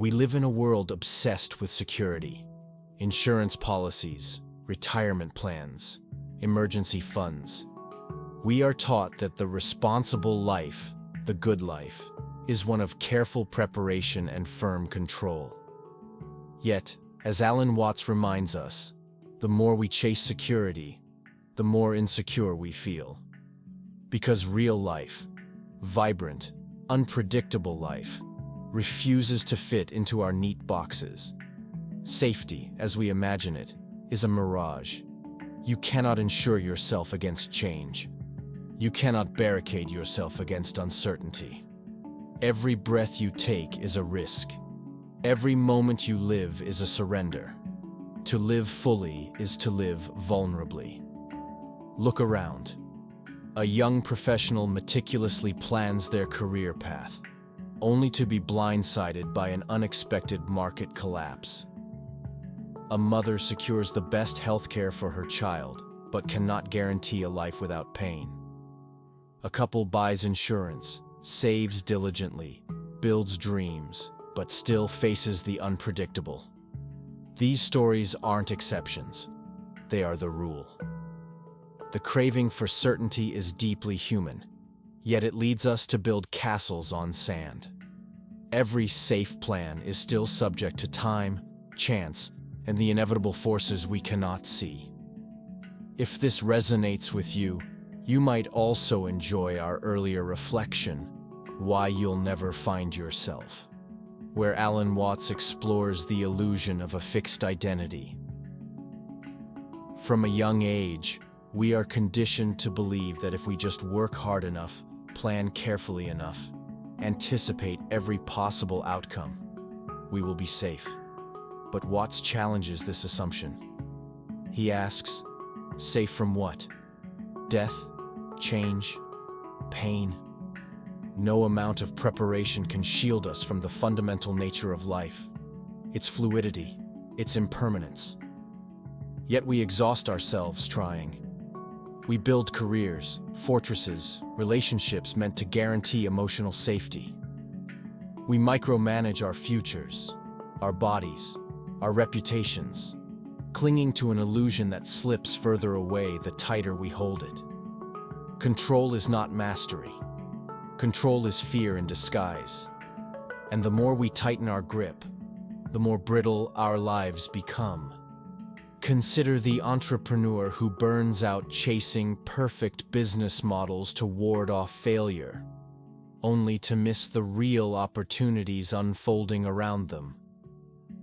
We live in a world obsessed with security. Insurance policies, retirement plans, emergency funds. We are taught that the responsible life, the good life, is one of careful preparation and firm control. Yet, as Alan Watts reminds us, the more we chase security, the more insecure we feel. Because real life, vibrant, unpredictable life, refuses to fit into our neat boxes. Safety, as we imagine it, is a mirage. You cannot insure yourself against change. You cannot barricade yourself against uncertainty. Every breath you take is a risk. Every moment you live is a surrender. To live fully is to live vulnerably. Look around. A young professional meticulously plans their career path, only to be blindsided by an unexpected market collapse. A mother secures the best healthcare for her child, but cannot guarantee a life without pain. A couple buys insurance, saves diligently, builds dreams, but still faces the unpredictable. These stories aren't exceptions. They are the rule. The craving for certainty is deeply human, yet it leads us to build castles on sand. Every safe plan is still subject to time, chance, and the inevitable forces we cannot see. If this resonates with you, you might also enjoy our earlier reflection, Why You'll Never Find Yourself, where Alan Watts explores the illusion of a fixed identity. From a young age, we are conditioned to believe that if we just work hard enough, plan carefully enough, anticipate every possible outcome, we will be safe. But Watts challenges this assumption. He asks, safe from what? Death? Change? Pain? No amount of preparation can shield us from the fundamental nature of life, its fluidity, its impermanence. Yet we exhaust ourselves trying. We build careers, fortresses, relationships meant to guarantee emotional safety. We micromanage our futures, our bodies, our reputations, clinging to an illusion that slips further away the tighter we hold it. Control is not mastery. Control is fear in disguise. And the more we tighten our grip, the more brittle our lives become. Consider the entrepreneur who burns out chasing perfect business models to ward off failure, only to miss the real opportunities unfolding around them.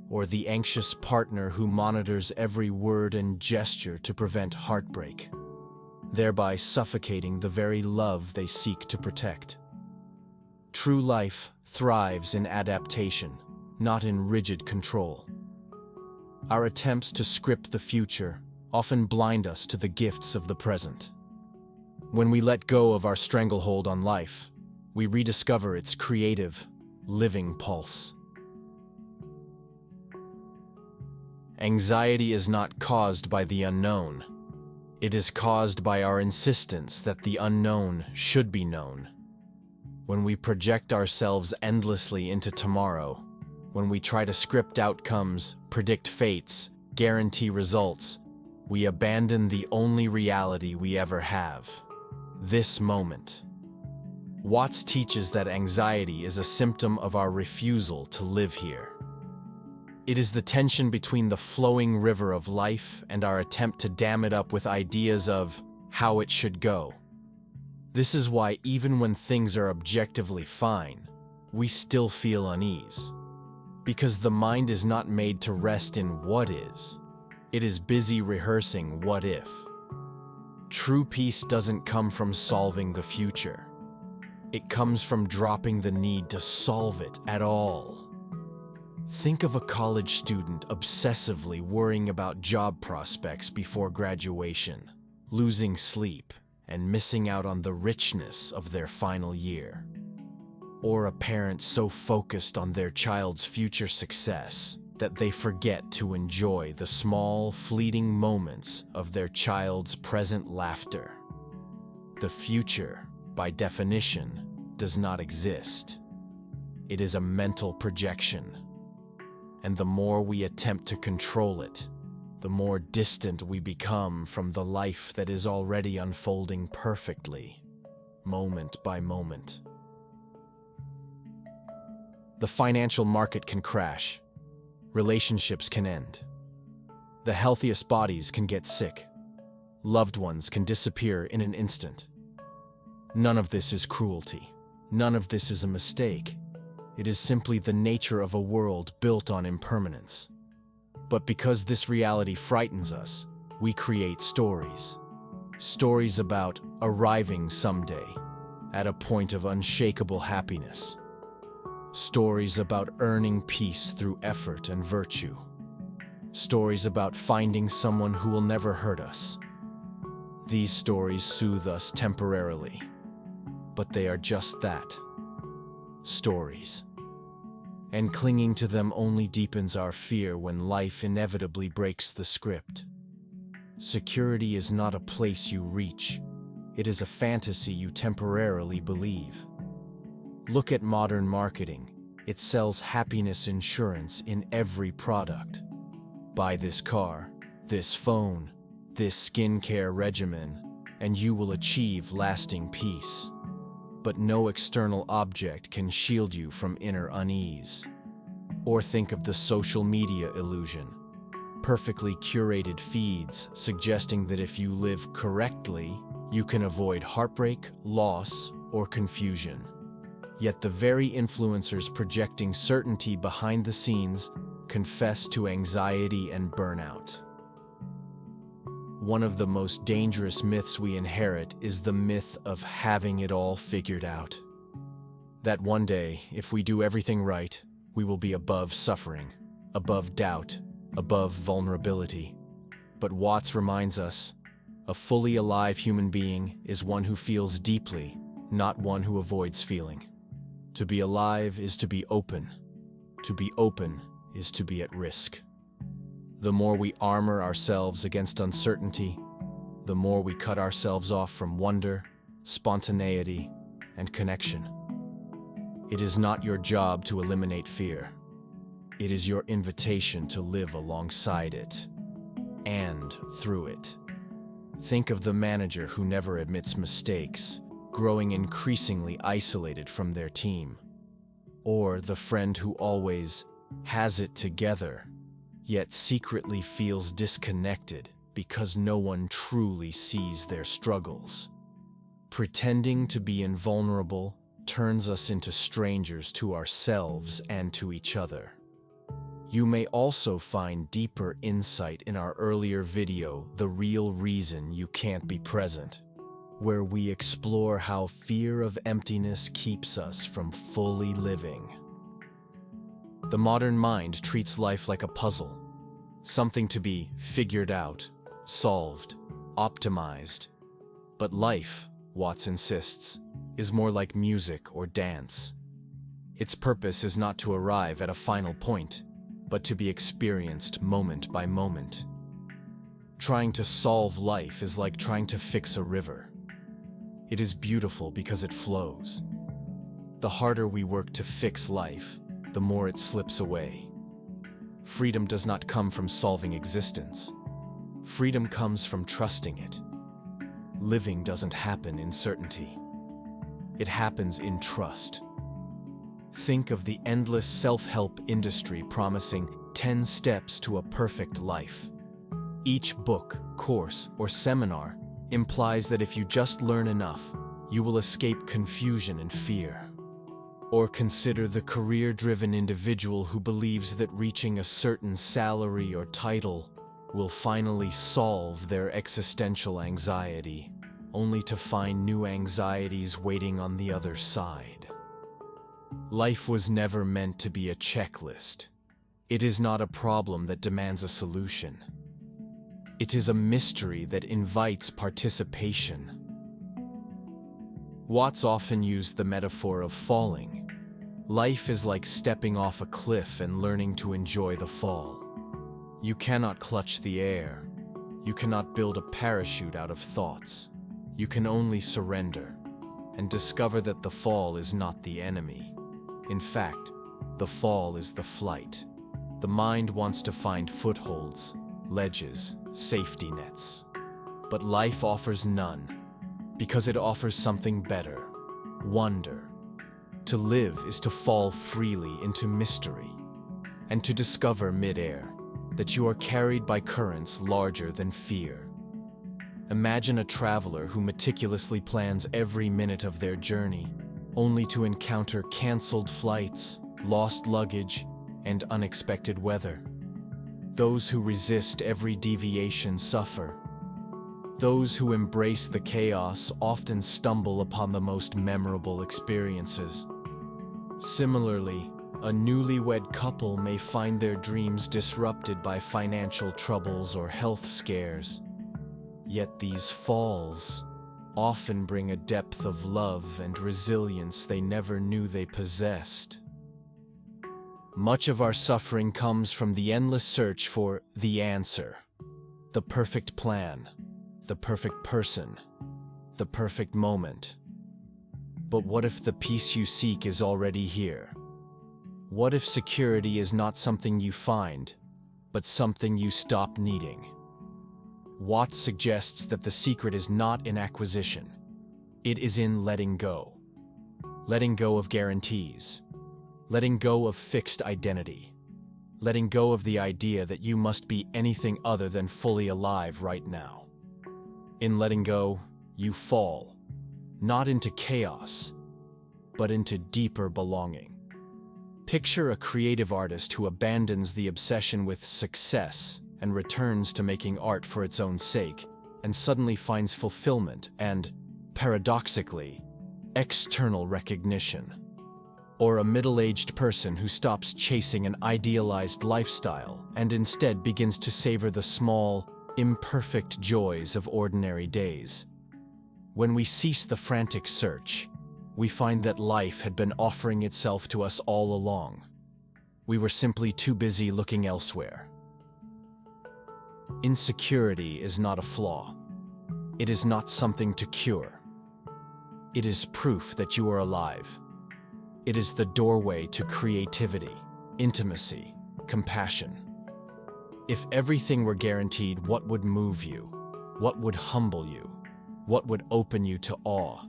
Or the anxious partner who monitors every word and gesture to prevent heartbreak, thereby suffocating the very love they seek to protect. True life thrives in adaptation, not in rigid control. Our attempts to script the future often blind us to the gifts of the present. When we let go of our stranglehold on life, we rediscover its creative, living pulse. Anxiety is not caused by the unknown. It is caused by our insistence that the unknown should be known. When we project ourselves endlessly into tomorrow, when we try to script outcomes, predict fates, guarantee results, we abandon the only reality we ever have, this moment. Watts teaches that anxiety is a symptom of our refusal to live here. It is the tension between the flowing river of life and our attempt to dam it up with ideas of how it should go. This is why even when things are objectively fine, we still feel unease. Because the mind is not made to rest in what is. It is busy rehearsing what if. True peace doesn't come from solving the future. It comes from dropping the need to solve it at all. Think of a college student obsessively worrying about job prospects before graduation, losing sleep, and missing out on the richness of their final year. Or a parent so focused on their child's future success that they forget to enjoy the small, fleeting moments of their child's present laughter. The future, by definition, does not exist. It is a mental projection, And the more we attempt to control it, the more distant we become from the life that is already unfolding perfectly, moment by moment. The financial market can crash. Relationships can end. The healthiest bodies can get sick. Loved ones can disappear in an instant. None of this is cruelty. None of this is a mistake. It is simply the nature of a world built on impermanence. But because this reality frightens us, we create stories. Stories about arriving someday at a point of unshakable happiness. Stories about earning peace through effort and virtue. Stories about finding someone who will never hurt us. These stories soothe us temporarily, but they are just that, stories. And clinging to them only deepens our fear when life inevitably breaks the script. Security is not a place you reach. It is a fantasy you temporarily believe. Look at modern marketing. It sells happiness insurance in every product. Buy this car, this phone, this skincare regimen, and you will achieve lasting peace. But no external object can shield you from inner unease. Or think of the social media illusion. Perfectly curated feeds suggesting that if you live correctly, you can avoid heartbreak, loss, or confusion. Yet the very influencers projecting certainty behind the scenes confess to anxiety and burnout. One of the most dangerous myths we inherit is the myth of having it all figured out. That one day, if we do everything right, we will be above suffering, above doubt, above vulnerability. But Watts reminds us, a fully alive human being is one who feels deeply, not one who avoids feeling. To be alive is to be open. To be open is to be at risk. The more we armor ourselves against uncertainty, the more we cut ourselves off from wonder, spontaneity, and connection. It is not your job to eliminate fear. It is your invitation to live alongside it and through it. Think of the manager who never admits mistakes, growing increasingly isolated from their team. Or the friend who always has it together, yet secretly feels disconnected because no one truly sees their struggles. Pretending to be invulnerable turns us into strangers to ourselves and to each other. You may also find deeper insight in our earlier video, The Real Reason You Can't Be Present, where we explore how fear of emptiness keeps us from fully living. The modern mind treats life like a puzzle, something to be figured out, solved, optimized. But life, Watts insists, is more like music or dance. Its purpose is not to arrive at a final point, but to be experienced moment by moment. Trying to solve life is like trying to fix a river. It is beautiful because it flows. The harder we work to fix life, the more it slips away. Freedom does not come from solving existence. Freedom comes from trusting it. Living doesn't happen in certainty. It happens in trust. Think of the endless self-help industry promising 10 steps to a perfect life. Each book, course, or seminar implies that if you just learn enough, you will escape confusion and fear. Or consider the career-driven individual who believes that reaching a certain salary or title will finally solve their existential anxiety, only to find new anxieties waiting on the other side. Life was never meant to be a checklist. It is not a problem that demands a solution. It is a mystery that invites participation. Watts often used the metaphor of falling. Life is like stepping off a cliff and learning to enjoy the fall. You cannot clutch the air. You cannot build a parachute out of thoughts. You can only surrender and discover that the fall is not the enemy. In fact, the fall is the flight. The mind wants to find footholds, ledges, safety nets. But life offers none, because it offers something better: wonder. To live is to fall freely into mystery, and to discover mid-air that you are carried by currents larger than fear. Imagine a traveler who meticulously plans every minute of their journey, only to encounter canceled flights, lost luggage, and unexpected weather. Those who resist every deviation suffer. Those who embrace the chaos often stumble upon the most memorable experiences. Similarly, a newlywed couple may find their dreams disrupted by financial troubles or health scares. Yet these falls often bring a depth of love and resilience they never knew they possessed. Much of our suffering comes from the endless search for the answer, the perfect plan, the perfect person, the perfect moment. But what if the peace you seek is already here? What if security is not something you find, but something you stop needing? Watts suggests that the secret is not in acquisition. It is in letting go. Letting go of guarantees. Letting go of fixed identity. Letting go of the idea that you must be anything other than fully alive right now. In letting go, you fall, not into chaos, but into deeper belonging. Picture a creative artist who abandons the obsession with success and returns to making art for its own sake, and suddenly finds fulfillment and, paradoxically, external recognition. Or a middle-aged person who stops chasing an idealized lifestyle and instead begins to savor the small, imperfect joys of ordinary days. When we cease the frantic search, we find that life had been offering itself to us all along. We were simply too busy looking elsewhere. Insecurity is not a flaw. It is not something to cure. It is proof that you are alive. It is the doorway to creativity, intimacy, compassion. If everything were guaranteed, what would move you? What would humble you? What would open you to awe?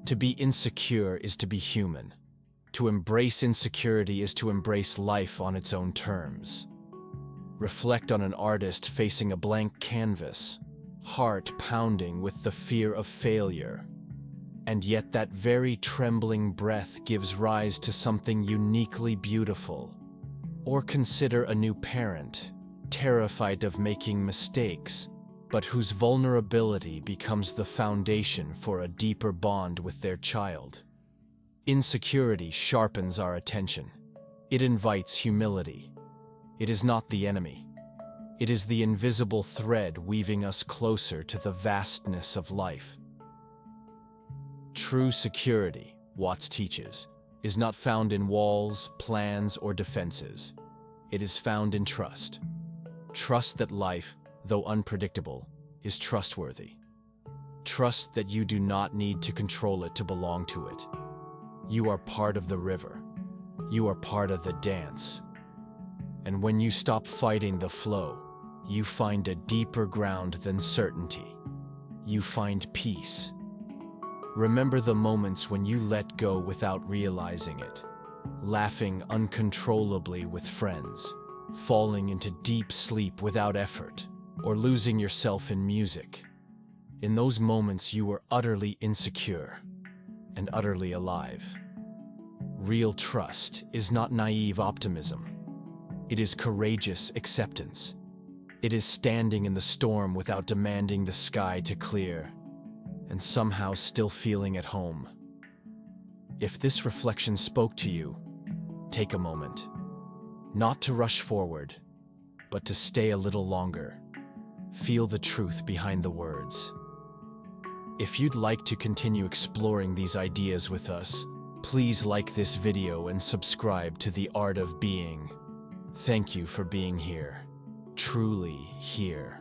To be insecure is to be human. To embrace insecurity is to embrace life on its own terms. Reflect on an artist facing a blank canvas, heart pounding with the fear of failure. And yet that very trembling breath gives rise to something uniquely beautiful. Or consider a new parent, terrified of making mistakes, but whose vulnerability becomes the foundation for a deeper bond with their child. Insecurity sharpens our attention. It invites humility. It is not the enemy. It is the invisible thread weaving us closer to the vastness of life. True security, Watts teaches, is not found in walls, plans, or defenses. It is found in trust. Trust that life, though unpredictable, is trustworthy. Trust that you do not need to control it to belong to it. You are part of the river. You are part of the dance. And when you stop fighting the flow, you find a deeper ground than certainty. You find peace. Remember the moments when you let go without realizing it, laughing uncontrollably with friends, falling into deep sleep without effort, or losing yourself in music. In those moments you were utterly insecure and utterly alive. Real trust is not naive optimism. It is courageous acceptance. It is standing in the storm without demanding the sky to clear, and somehow still feeling at home. If this reflection spoke to you, take a moment. Not to rush forward, but to stay a little longer. Feel the truth behind the words. If you'd like to continue exploring these ideas with us, please like this video and subscribe to The Art of Being. Thank you for being here. Truly here.